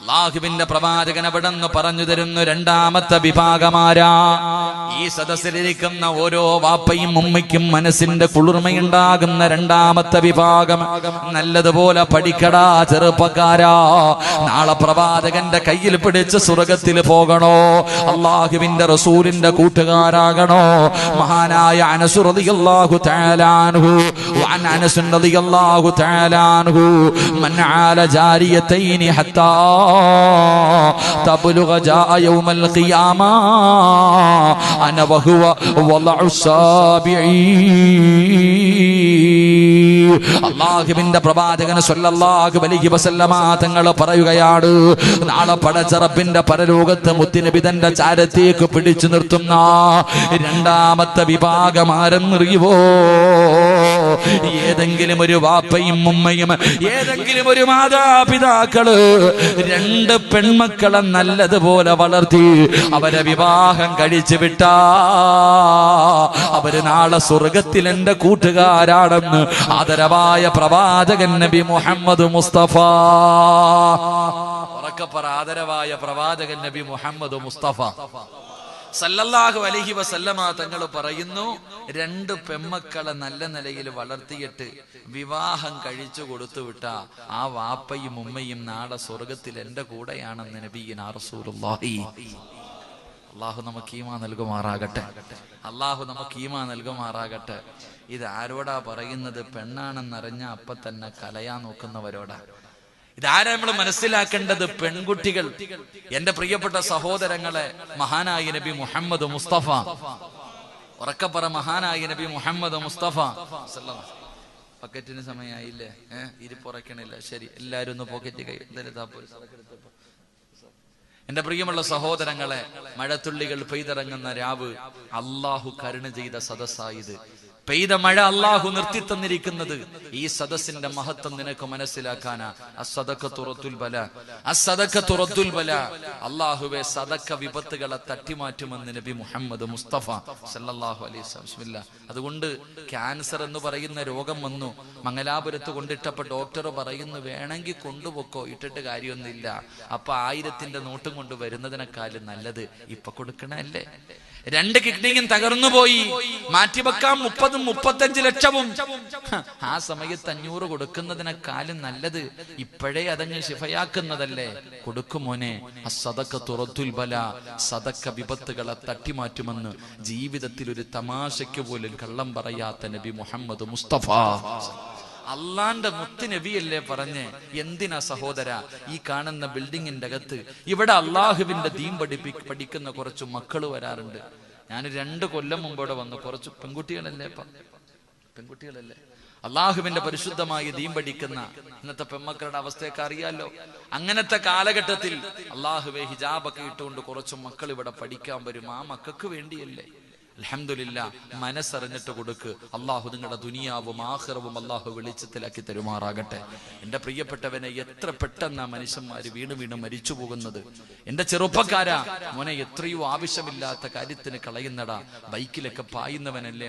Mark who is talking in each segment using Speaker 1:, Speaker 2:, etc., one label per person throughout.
Speaker 1: അല്ലാഹുവിന്റെ പ്രവാചകൻ അവിടെന്ന് പറഞ്ഞു തരുന്നു, രണ്ടാമത്തെ വിഭാഗമാരാ? ഈ സദസ്സിലിരിക്കുന്ന ഓരോ വാപ്പയും ഉമ്മയ്ക്കും മനസ്സിന്റെ കുളിർമയുണ്ടാകുന്ന രണ്ടാമത്തെ വിഭാഗം. നല്ലതുപോലെ പഠിക്കടാ ചെറുപ്പക്കാരാ. നാളെ പ്രവാചകന്റെ കയ്യിൽ പിടിച്ച് സ്വർഗത്തിൽ പോകണോ? അല്ലാഹുവിന്റെ റസൂലിന്റെ കൂട്ടുകാരാകണോ? മഹാനായ അനസ് റളിയല്ലാഹു തആല അൻഹു വഅൻ അനസ് റളിയല്ലാഹു തആല അൻഹു മൻ ആല ജാരിയതൈനി ഹത്താ തബ്ലുഗ ജാഅ യൗമൽ ഖിയാമ അന വഹുവ വലഉ സാബിഈ. അല്ലാഹുവിന്റെ പ്രവാചകൻ സ്വല്ലല്ലാഹു അലൈഹി വസല്ലമ തങ്ങൾ പറയുകയാണ്, നാളെ പടച്ച റബ്ബിന്റെ പരലോകത്ത് മുത്തുനബി തന്റെ ചാരത്തേക്ക് പിടിച്ചു നിർത്തുന്ന രണ്ടാമത്തെ വിഭാഗം ആരെന്നറിയുവോ? ഏതെങ്കിലും ഒരു വാപ്പയും ഉമ്മയും ഏതെങ്കിലും ഒരു മാതാപിതാക്കള് രണ്ട് പെൺമക്കളെ നല്ലതുപോലെ വളർത്തി അവരെ വിവാഹം കഴിച്ചു വിട്ടാ അവര് നാളെ സ്വർഗത്തിൽ എന്റെ കൂട്ടുകാരാണെന്ന് ആദരവായ പ്രവാചകൻ നബി മുഹമ്മദ് മുസ്തഫ. ഉറക്കപ്പറ, ആദരവായ പ്രവാചകൻ നബി മുഹമ്മദ് മുസ്തഫ സല്ലല്ലാഹു അലൈഹി വസല്ലമ തങ്ങൾ പറയുന്നു, രണ്ട് പെമ്മക്കളെ നല്ല നിലയിൽ വളർത്തിയിട്ട് വിവാഹം കഴിച്ചു കൊടുത്തു വിട്ട ആ വാപ്പയും ഉമ്മയും നാളെ സ്വർഗത്തിൽ എന്റെ കൂടെയാണെന്ന് നബിയിനാ റസൂലുള്ളാഹി. അല്ലാഹു നമുക്ക് ഈമാൻ നൽകുമാറാകട്ടെ. അല്ലാഹു നമുക്ക് ഈമാൻ നൽകുമാറാകട്ടെ. ഇത് ആരോടാ പറയുന്നത്? പെണ്ണാണെന്നറിഞ്ഞ അപ്പൊ തന്നെ കലയാൻ നോക്കുന്നവരോടാ. ഇതാരാ നമ്മൾ മനസ്സിലാക്കേണ്ടത്? പെൺകുട്ടികൾ. എന്റെ പ്രിയപ്പെട്ട സഹോദരങ്ങളെ, മഹാനായ നബി മുഹമ്മദ് മുസ്തഫ, ഉറക്കപ്പറ, മഹാനായ നബി മുഹമ്മദ് മുസ്തഫ. പക്കറ്റിന് സമയമായില്ലേ? ഇരിപ്പുറക്കണില്ല. ശരി, എല്ലാരും ഒന്ന് പോക്കറ്റ് കൈ. എന്റെ പ്രിയമുള്ള സഹോദരങ്ങളെ, മഴത്തുള്ളികൾ പെയ്തിറങ്ങുന്ന രാവ് അല്ലാഹു കരുണ ചെയ്ത സദസ്സായത്. പെയ്ത മഴ അല്ലാഹു നിർത്തി തന്നിരിക്കുന്നത് ഈ സദസ്സിന്റെ മഹത്വം നിനക്ക് മനസ്സിലാക്കാനാ. അസ്സദഖത്തു റദ്ദുൽ ബലാ, അസ്സദഖത്തു റദ്ദുൽ ബലാ. അല്ലാഹുവേ, സദഖ വിപത്തുകളെ തട്ടിമാറ്റുമെന്ന് നബി മുഹമ്മദ് മുസ്തഫ സല്ലല്ലാഹു അലൈഹി വസല്ലം. ബിസ്മില്ലാഹ്. അതുകൊണ്ട് ക്യാൻസർ എന്ന് പറയുന്ന രോഗം വന്നു. മംഗലാപുരത്ത് കൊണ്ടിട്ടപ്പോ ഡോക്ടർ പറയുന്നു, വേണമെങ്കിൽ കൊണ്ടുപോക്കോ, ഇട്ടിട്ട് കാര്യമൊന്നുമില്ല. അപ്പൊ 1000ന്റെ നോട്ടും കൊണ്ട് വരുന്നതിനേക്കാളും നല്ലത് ഇപ്പൊ കൊടുക്കണല്ലേ. 2 കിഡ്നിയും തകർന്നു പോയി. മാറ്റിവെക്കാം 30-35 ലക്ഷവും. ആ സമയത്ത് 500 കൊടുക്കുന്നതിനേക്കാളും നല്ലത് ഇപ്പോഴേ അതങ്ങ് ശിഫയാക്കുന്നതല്ലേ. കൊടുക്കുമോനെ. അസ്സദഖത്തു റദ്ദുൽ ബലാ. സദഖ വിപത്തുകളെ തട്ടിമാറ്റുമെന്ന് ജീവിതത്തിൽ ഒരു തമാശയ്ക്ക് പോലും കള്ളം പറയാത്ത നബി മുഹമ്മദ് മുസ്തഫ. അള്ളാന്റെ മുത്ത് നബിയല്ലേ പറഞ്ഞേ. എന്തിനാ സഹോദര ഈ കാണുന്ന ബിൽഡിങ്ങിന്റെ അകത്ത് ഇവിടെ അള്ളാഹുവിന്റെ ദീൻ പഠിക്കുന്ന കുറച്ച് മക്കള് വരാറുണ്ട്. ഞാൻ 2 കൊല്ലം മുമ്പോടെ വന്നു. കുറച്ച് പെൺകുട്ടികളല്ലേ അള്ളാഹുവിന്റെ പരിശുദ്ധമായി ദീൻ പഠിക്കുന്ന ഇന്നത്തെ പെൺമക്കളുടെ അവസ്ഥയൊക്കെ അറിയാലോ. അങ്ങനത്തെ കാലഘട്ടത്തിൽ അള്ളാഹുവെ ഹിജാബൊക്കെ ഇട്ടുകൊണ്ട് കുറച്ച് മക്കൾ ഇവിടെ പഠിക്കാൻ വരും. ആ മക്കൾക്ക് വേണ്ടിയല്ലേ. അൽഹംദുലില്ലാ, മനസ്സറിഞ്ഞിട്ട് കൊടുക്ക്. അള്ളാഹു നിങ്ങളുടെ ദുനിയാവും ആഖിറവും അള്ളാഹു വെളിച്ചത്തിലാക്കി തരുമാറാകട്ടെ. എന്റെ പ്രിയപ്പെട്ടവനെ, എത്ര പെട്ടെന്നാ മനുഷ്യന്മാര് വീണ് മരിച്ചു പോകുന്നത്. എന്റെ ചെറുപ്പക്കാരാ, മോനെ, എത്രയോ ആവശ്യമില്ലാത്ത കാര്യത്തിന് കളയുന്നടാ. ബൈക്കിലൊക്കെ പായുന്നവനല്ലേ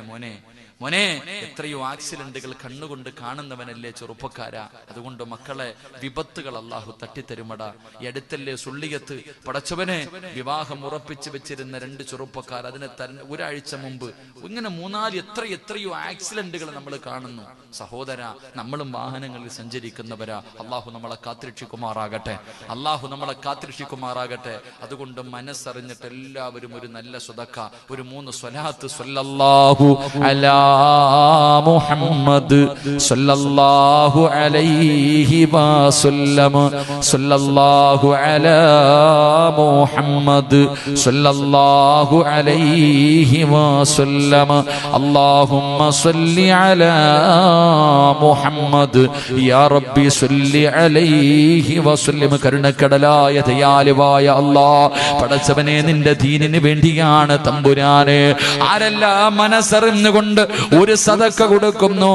Speaker 1: മോനെ, എത്രയോ ആക്സിഡന്റുകൾ കണ്ണുകൊണ്ട് കാണുന്നവനല്ലേ ചെറുപ്പക്കാരാ. അതുകൊണ്ട് മക്കളെ, വിപത്തുകൾ അള്ളാഹു തട്ടിത്തരുമടാ. ഈ അടുത്തല്ലേ സുള്ളിയത്ത് പടച്ചവനെ വിവാഹം ഉറപ്പിച്ചു വെച്ചിരുന്ന 2 ചെറുപ്പക്കാർ, അതിന് ഒരാഴ്ച മുമ്പ് ഇങ്ങനെ 3-4 എത്രയോ ആക്സിഡന്റുകൾ നമ്മൾ കാണുന്നു. സഹോദര, നമ്മളും വാഹനങ്ങളിൽ സഞ്ചരിക്കുന്നവരാ. അള്ളാഹു നമ്മളെ കാത്തിരക്ഷിക്കുമാറാകട്ടെ. അതുകൊണ്ട് മനസ്സറിഞ്ഞിട്ട് എല്ലാവരും ഒരു നല്ല സ്വതക്ക, ഒരു 3 സ്വലാത്ത് സ്വല്ലല്ലാഹു അലാ മുഹമ്മദ് സല്ലല്ലാഹു അലൈഹി വസല്ലം, സല്ലല്ലാഹു അലാ മുഹമ്മദ് സല്ലല്ലാഹു അലൈഹി വസല്ലം, അല്ലാഹുമ്മ സ്വല്ലി അലാ മുഹമ്മദ് യാ റബ്ബി സ്വല്ലി അലൈഹി വസല്ലം. കരുണക്കടലായ ദയാലുവായ അല്ലാഹ്, പടച്ചവനെ, നിന്റെ ദീനിന് വേണ്ടിയാണ് തമ്പുരാനെ ആരെല്ലാം മനസ്സറിഞ്ഞുകൊണ്ട് ഒരു സദഖ കൊടുക്കുന്നു.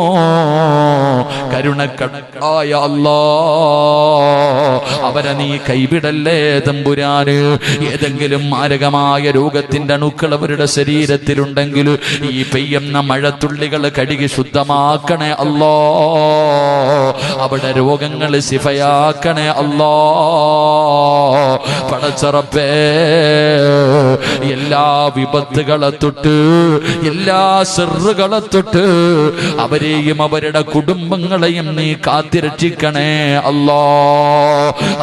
Speaker 1: കരുണക്കടലായ അല്ലാഹ്, അവരെ നീ കൈവിടല്ലേ തമ്പുരാന്. ഏതെങ്കിലും മാരകമായ രോഗത്തിന്റെ അണുക്കൾ അവരുടെ ശരീരത്തിലുണ്ടെങ്കിൽ ഈ പെയ്യുന്ന മഴത്തുള്ളികൾ കഴുകി ശുദ്ധമാക്കണേ അല്ലാഹ്. അവിടെ രോഗങ്ങൾ ശിഫയാക്കണേ അല്ലാഹ്. പടച്ചറപ്പേ എല്ലാ വിപത്തുകളെ തൊട്ട് എല്ലാ സിർറുകളെ തൊട്ട് അവരെയും അവരുടെ കുടുംബങ്ങളെയും നീ കാത്തിരക്ഷിക്കണേ അല്ലാ.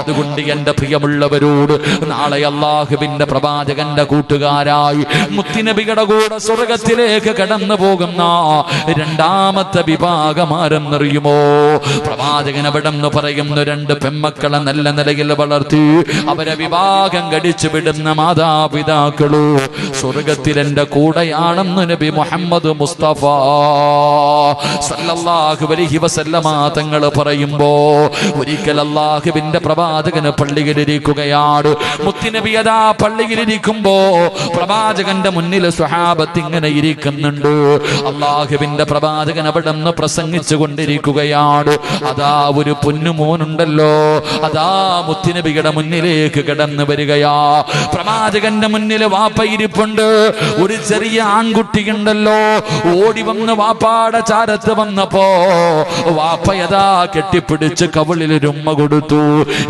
Speaker 1: അതുകൊണ്ട് എന്റെ പ്രിയമുള്ളവരോട് നാളെ അല്ലാഹുവിന്റെ പ്രവാചകന്റെ കൂട്ടുകാരായി മുത്തുനബിയുടെ കൂടെ സ്വർഗത്തിലേക്ക് കടന്നു പോകുന്ന രണ്ടാമത്തെ വിഭാഗം ആരെന്നറിയുമോ? പ്രവാചകൻ അവിടെ നിന്ന് പറയുന്നു, രണ്ട് പെമ്മക്കളെ നല്ല നിലയിൽ വളർത്തി അവരെ വിവാഹം കഴിച്ചു വിടുന്ന മാതാപിതാക്കളോ സ്വർഗത്തിൽ എന്റെ കൂടെയാണെന്ന് നബി മുഹമ്മദ് മുസ്തഫ സല്ലല്ലാഹു അലൈഹി വസല്ലമ തങ്ങൾ പറയുമ്പോ ഒരിക്കൽ അല്ലാഹുവിന്റെ പ്രവാചകന് പള്ളിയിലിരിക്കുകയാണ്. മുത്തുനബി അതാ പള്ളിയിലിരിക്കുമ്പോ പ്രവാചകന്റെ മുന്നിൽ സ്വഹാബത്ത് ഇങ്ങനെ ഇരിക്കുന്നുണ്ട്. അല്ലാഹുവിന്റെ പ്രവാചകൻ അവിടെ നിന്ന് പ്രസംഗിച്ചു കൊണ്ടിരിക്കുകയാണ്. അതാ ഒരു പൊന്നുമോനുണ്ടല്ലോ, അതാ മുത്തുനബിയുടെ മുന്നിലേക്ക് കടന്നു വരികയാ. പ്രവാചകന്റെ മുന്നിൽ വാപ്പ ഇരിപ്പുണ്ട്. ഒരു ചെറിയ ആൺകുട്ടിയുണ്ടല്ലോ, ഓടി വന്ന് വാപ്പാടെ ചാരത്ത് വന്നപ്പോ വാപ്പയതാ കെട്ടിപ്പിടിച്ച് കവിളിൽ ഉമ്മ കൊടുത്തു.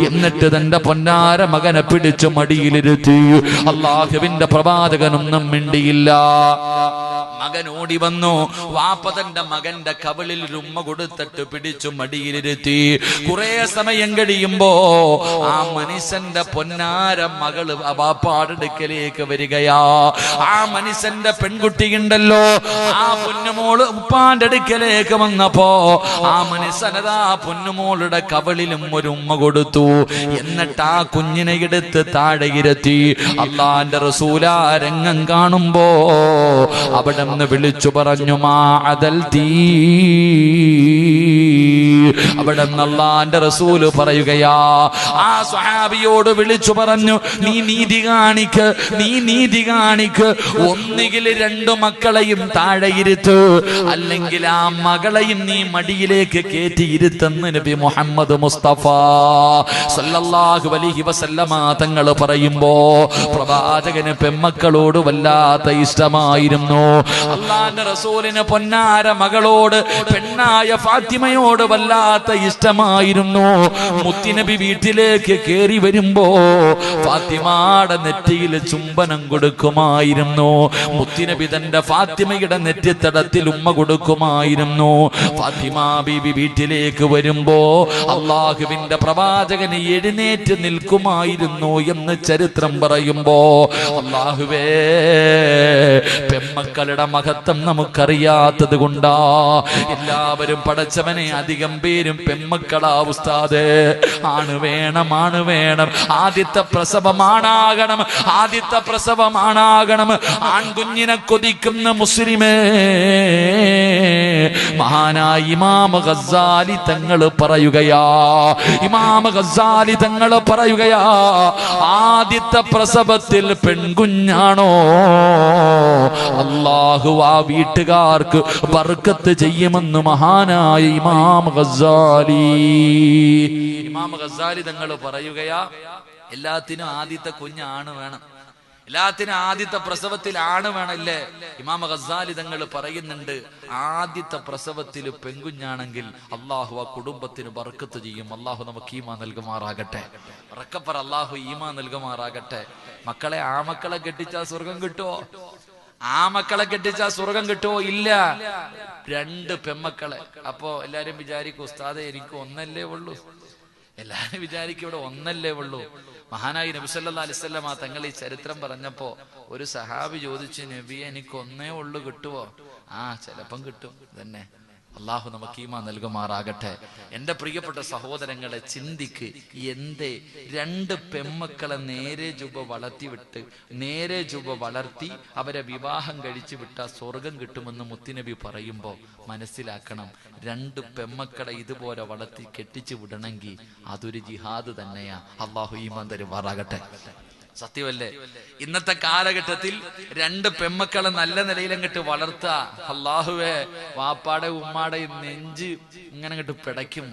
Speaker 1: എന്നിട്ട് തന്റെ പൊന്നാര മകനെ പിടിച്ചു മടിയിലിരുത്തി. അല്ലാഹുവിന്റെ പ്രവാചകനൊന്നും മിണ്ടിയില്ല. മകൻ ഓടി വന്നു, വാപ്പ തന്റെ മകന്റെ കവിളിൽ ഉമ്മ കൊടുത്തിട്ട് പിടിച്ചു മടിയിലിരുത്തി. കുറെ സമയം കഴിയുമ്പോ ആ മനുഷ്യന്റെ പൊന്നാര മകള് വാപ്പാടെ അടുക്കലേക്ക് വരികയാ. ആ മനുഷ്യന്റെ പെൺകുട്ടിയുണ്ടല്ലോ, ആ പൊന്നുമോള് ഉപ്പാന്റെ അടുക്കലേക്ക് വന്നപ്പോ ആ മനുഷ്യനതാ പൊന്നുമോളുടെ കവിളിലും ഒരു ഉമ്മ കൊടുത്തു. എന്നിട്ട് ആ കുഞ്ഞിനെ എടുത്ത് താഴെ ഇരുത്തി. അള്ളാന്റെ റസൂലാ രംഗം കാണുമ്പോ അവിടെ നിന്ന് വിളിച്ചു പറഞ്ഞു, മാ അദൽ തീ. അവിടെ നിന്ന് അള്ളാന്റെ റസൂല് പറയുകയാ, ആ സ്വഹാബിയോട് വിളിച്ചു പറഞ്ഞു, നീ നീതി കാണിക്ക്, നീ നീതി കാണിക്ക്. ഒന്നുകിൽ രണ്ടു മക്കളെയും താഴെ ഇരുത്ത്, അല്ലെങ്കിൽ ആ മകളെയും നീ മടിയിലേക്ക് കയറ്റി ഇരുത്തെന്ന് നബി മുഹമ്മദ് മുസ്തഫ സല്ലല്ലാഹു അലൈഹി വസല്ലമ തങ്ങൾ പറയുമ്പോ പ്രവാചകന് പെമ്മക്കളോട് വല്ലാത്ത ഇഷ്ടമായിരുന്നു. അള്ളാന്റെ റസൂലിന് പൊന്നാര മകളോട് പെണ്ണായ ഫാത്തിമയോട് വല്ലാത്ത ഇഷ്ടമായിരുന്നു. മുത്തുനബി വീട്ടിലേക്ക് കേറി വരുമ്പോ ഫാത്തിമയുടെ നെറ്റിയിൽ ചുംബനം കൊടുക്കുമായിരുന്നു. മുത്തുനബി തന്റെ ഫാത്തിമയുടെ നെറ്റിത്തടത്തിൽ ഉമ്മ കൊടുക്കുമായിരുന്നു. ഫാത്തിമ ബീബി വീട്ടിലേക്ക് വരുമ്പോ അള്ളാഹുവിന്റെ പ്രവാചകന് എഴുന്നേറ്റ് നിൽക്കുമായിരുന്നു എന്ന് ചരിത്രം പറയുമ്പോ അള്ളാഹുവേ, പെമ്മക്കളുടെ മഹത്വം നമുക്കറിയാത്തത് കൊണ്ടാ എല്ലാവരും പടച്ചവനെ അധികം പേരും പെമ്മക്കളാ ഉസ്താദേ. ആണ് വേണം, ആണ് വേണം, ആദ്യത്തെ പ്രസവമാണാകണം, ആദ്യത്തെ പ്രസവമാണാകണം. ആൺകുഞ്ഞിനെ കൊതിക്കുന്ന മുസ്ലിമേ, മഹാനായ ഇമാം ഗസ്സാലി തങ്ങൾ പറയുകയാ, ഇമാം ഗസ്സാലി തങ്ങൾ പറയുകയാ, ആദ്യത്തെ പ്രസവത്തിൽ പെൺകുഞ്ഞാണോ അല്ലാഹു ആ വീട്ടുകാർക്ക് ബർക്കത്ത് ചെയ്യുമെന്ന് മഹാനായ ഇമാം ഗസ്സാലി. ഇമാം ഗസ്സാലി തങ്ങൾ പറയുകയാ, എല്ലാത്തിനും ആദ്യത്തെ കുഞ്ഞാണ് വേണം, എല്ലാത്തിനും ആദ്യത്തെ പ്രസവത്തിൽ ആണ് വേണമല്ലേ. ഇമാം ഗസ്സാലി തങ്ങൾ പറയുന്നുണ്ട്, ആദ്യത്തെ പ്രസവത്തിൽ പെൺകുഞ്ഞാണെങ്കിൽ അള്ളാഹു ആ കുടുംബത്തിന് ബർക്കത്ത് ചെയ്യും. അള്ളാഹു നമുക്ക് ഈമാൻ നൽകുമാറാകട്ടെ. റക്കപ്പർ അള്ളാഹു ഈമാൻ നൽകുമാറാകട്ടെ. മക്കളെ ആ മക്കളെ കെട്ടിച്ചാൽ സ്വർഗം കിട്ടുമോ? ആ മക്കളെ കെട്ടിച്ചാൽ സ്വർഗം കിട്ടുമോ? ഇല്ല. രണ്ട് പെമ്മക്കളെ. അപ്പോ എല്ലാരും വിചാരിക്കും, ഉസ്താദെ എനിക്ക് ഒന്നല്ലേ ഉള്ളൂ. എല്ലാരും വിചാരിക്കും ഇവിടെ ഒന്നല്ലേ ഉള്ളൂ. മഹാനായി നബി സല്ലല്ലാഹു അലൈഹി വസല്ലം തങ്ങൾ ഈ ചരിത്രം പറഞ്ഞപ്പോ ഒരു സഹാബി ചോദിച്ചു, നബിയെ എനിക്ക് ഒന്നേ ഉള്ളു, കിട്ടുവോ? ആ ചിലപ്പം കിട്ടും തന്നെ. അള്ളാഹു നമുക്ക് ഈമാൻ നൽകുമാറാകട്ടെ. എന്റെ പ്രിയപ്പെട്ട സഹോദരങ്ങളെ, ചിന്തിക്ക്, എന്തേ രണ്ട് പെമ്മക്കളെ നേരെ ജുബ വളർത്തിവിട്ട്, നേരെ ജുബ വളർത്തി അവരെ വിവാഹം കഴിച്ചു വിട്ട സ്വർഗം കിട്ടുമെന്ന് മുത്തുനബി പറയുമ്പോ മനസ്സിലാക്കണം, രണ്ട് പെമ്മക്കളെ ഇതുപോലെ വളർത്തി കെട്ടിച്ചു വിടണമെങ്കിൽ അതൊരു ജിഹാദ് തന്നെയാ. അള്ളാഹു ഈമാൻ തരുമാറാകട്ടെ. സത്യമല്ലേ? ഇന്നത്തെ കാലഘട്ടത്തിൽ രണ്ട് പെമ്മക്കളെ നല്ല നിലയിലങ്ങട്ട് വളർത്തുക, അല്ലാഹുവേ, വാപ്പാടെ ഉമ്മാടെ നെഞ്ച് ഇങ്ങനെ അങ്ങോട്ട് പിടയ്ക്കും.